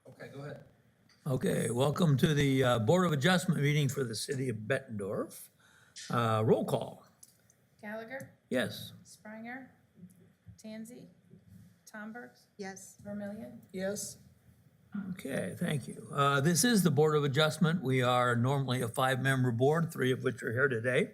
Okay, go ahead. Okay, welcome to the Board of Adjustment meeting for the city of Bettendorf. Roll call, Gallagher, yes. Springer, Tansy, Tomberg, Yes. Vermillion. Yes. Okay, thank you. This is the Board of Adjustment. We are normally a 5-member board, 3 of which are here today.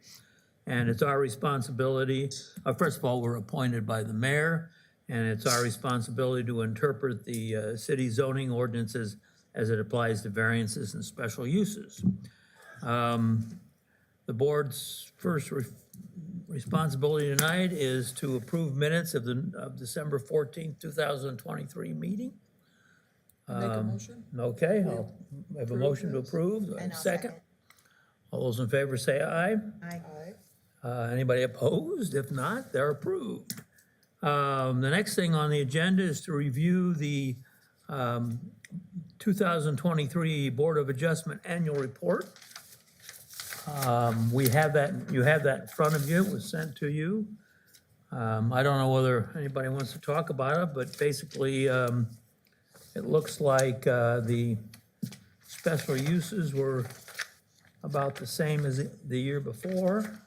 And it's our responsibility, first of all, we're appointed by the mayor, and it's our responsibility to interpret the city zoning ordinances as it applies to variances and special uses. The board's first responsibility tonight is to approve minutes of December 14th, 2023 meeting. Make a motion? Okay, I'll have a motion to approve. Do I have And a I'll second? All those in favor say aye. Aye. Aye. Anybody opposed? If not, they're approved. The next thing on the agenda is to review the 2023 Board of Adjustment Annual Report. We have that, you have that in front of you, it was sent to you. I don't know whether anybody wants to talk about it, but basically, it looks like the special uses were about the same as the year before.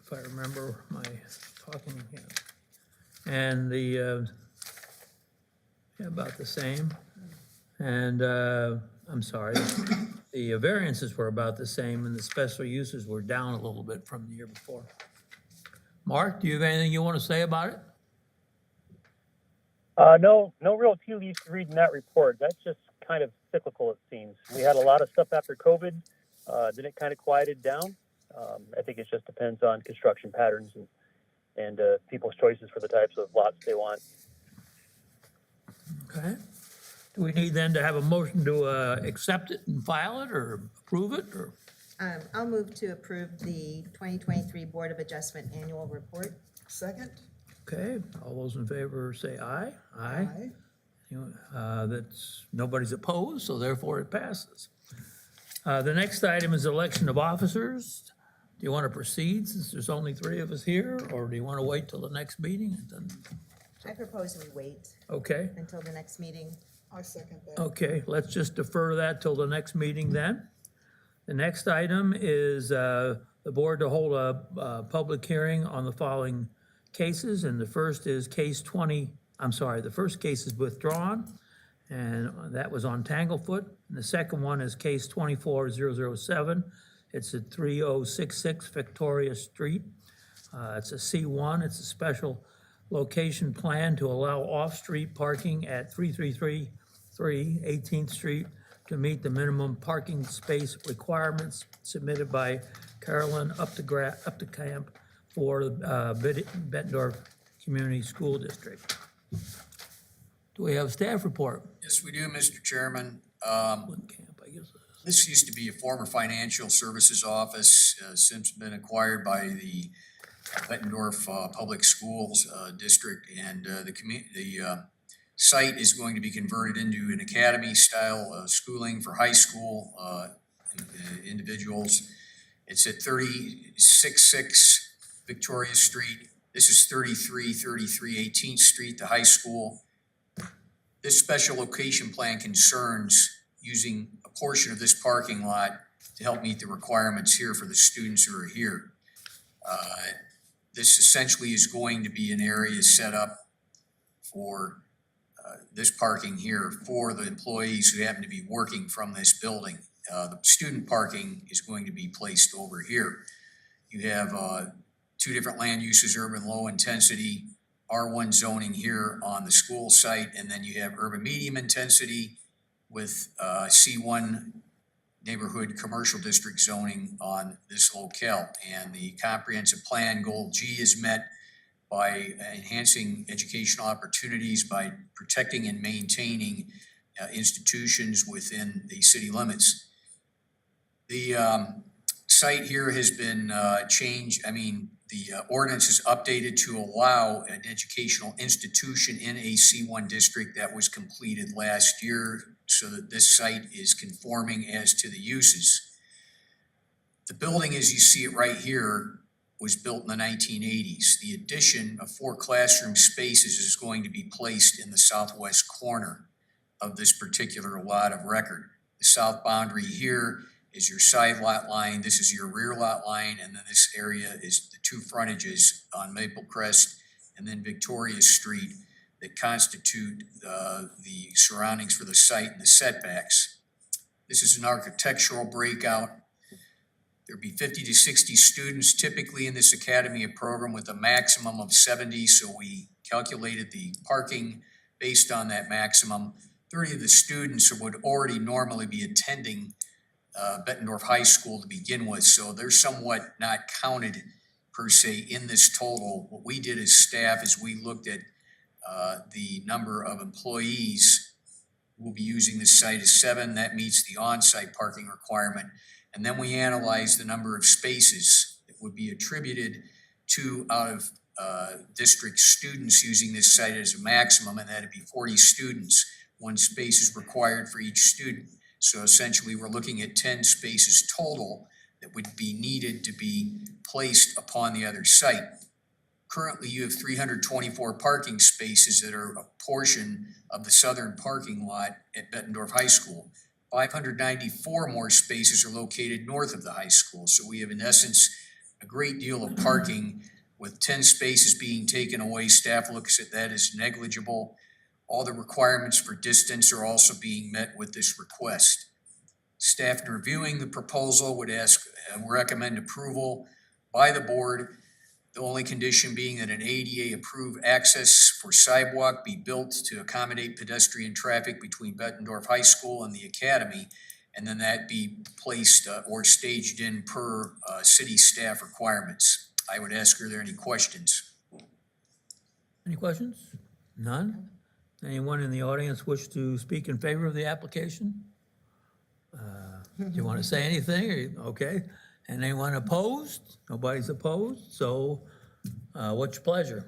If I remember my talking again. And the, yeah, about the same. And, I'm sorry, the variances were about the same and the special uses were down a little bit from the year before. Mark, do you have anything you want to say about it? No real tea leaves to read in that report. That's just kind of cyclical, it seems. We had a lot of stuff after COVID, then it kind of quieted down. I think it just depends on construction patterns and people's choices for the types of lots they want. Okay. Do we need then to have a motion to accept it and file it or approve it or? I'll move to approve the 2023 Board of Adjustment Annual Report. Second? Okay, all those in favor say aye. Aye. That's, nobody's opposed, so therefore it passes. The next item is election of officers. Do you want to proceed since there's only 3 of us here, or do you want to wait till the next meeting? And then, I propose we wait okay, until the next meeting. I second that. okay, let's just defer that till the next meeting then. The next item is the board to hold a public hearing on the following cases, and the first is case 20, the first case is withdrawn, and that was on Tanglefoot. And the second one is case 24007. It's at 3066 Victoria Street. It's a C1, it's a special location plan to allow off-street parking at 3333 18th Street to meet the minimum parking space requirements submitted by Carolyn Updekamp for Bettendorf Community School District. Do we have a staff report? Yes, we do, Mr. Chairman. Camp, I guess. This used to be a former financial services office, since been acquired by the Bettendorf Public Schools District, and the site is going to be converted into an academy-style schooling for high school individuals. It's at 3066 Victoria Street. This is 3333 18th Street, the high school. This special location plan concerns using a portion of this parking lot to help meet the requirements here for the students who are here. This essentially is going to be an area set up for this parking here for the employees who happen to be working from this building. The student parking is going to be placed over here. You have 2 different land uses, urban low intensity, R1 zoning here on the school site, and then you have urban medium intensity with C1 neighborhood commercial district zoning on this locale. And the comprehensive plan goal G is met by enhancing educational opportunities, by protecting and maintaining institutions within the city limits. The site here has been changed. The ordinance is updated to allow an educational institution in a C1 district that was completed last year, so that this site is conforming as to the uses. The building, as you see it right here, was built in the 1980s. The addition of 4 classroom spaces is going to be placed in the southwest corner of this particular lot of record. The south boundary here is your side lot line, this is your rear lot line, and then this area is the two frontages on Maple Crest and then Victoria Street that constitute the surroundings for the site and the setbacks. This is an architectural breakout. There'd be 50 to 60 students typically in this academy program with a maximum of 70, so we calculated the parking based on that maximum. 30 of the students would already normally be attending Bettendorf High School to begin with, so they're somewhat not counted per se in this total. What we did as staff is we looked at the number of employees who will be using this site as 7. That meets the on-site parking requirement. And then we analyzed the number of spaces that would be attributed to out of district students using this site as a maximum, and that'd be 40 students. 1 space is required for each student. So essentially, we're looking at 10 spaces total that would be needed to be placed upon the other site. Currently, you have 324 parking spaces that are a portion of the southern parking lot at Bettendorf High School. 594 more spaces are located north of the high school. So we have, in essence, a great deal of parking. With 10 spaces being taken away, staff looks at that as negligible. All the requirements for distance are also being met with this request. Staff in reviewing the proposal would recommend approval by the board. The only condition being that an ADA approved access for sidewalk be built to accommodate pedestrian traffic between Bettendorf High School and the academy, and then that be placed or staged in per city staff requirements. I would ask, are there any questions? Any questions? None? Anyone in the audience wish to speak in favor of the application? Do you want to say anything? Okay. And anyone opposed? Nobody's opposed, so what's your pleasure?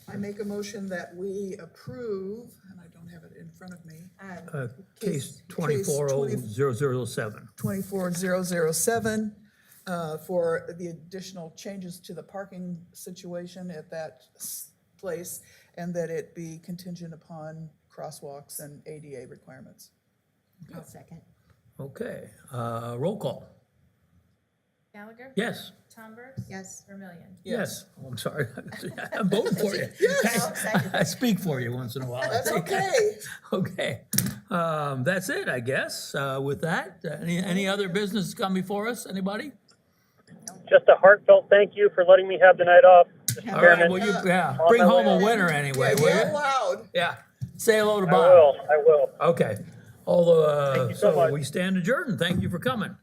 I make a motion that we approve, and I don't have it in front of me, Case Case 240007. 24007, for the additional changes to the parking situation at that place, and that it be contingent upon crosswalks and ADA requirements. I'll second. Okay, roll call. Gallagher? Yes. Tomberg? Yes. Vermillion? Yes. Oh, I'm sorry. I'm voting for you. I speak for you once in a while. That's okay. Okay, that's it, I guess. With that, any other business come before us? Anybody? Just a heartfelt thank you for letting me have the night off, Mr. All right, Chairman. well, On bring my home a way. winner anyway, will Yell you? loud. Yeah, say hello to I Bob. will, I will. Okay, although, Thank you so so much. we stand adjourned. Thank you for coming.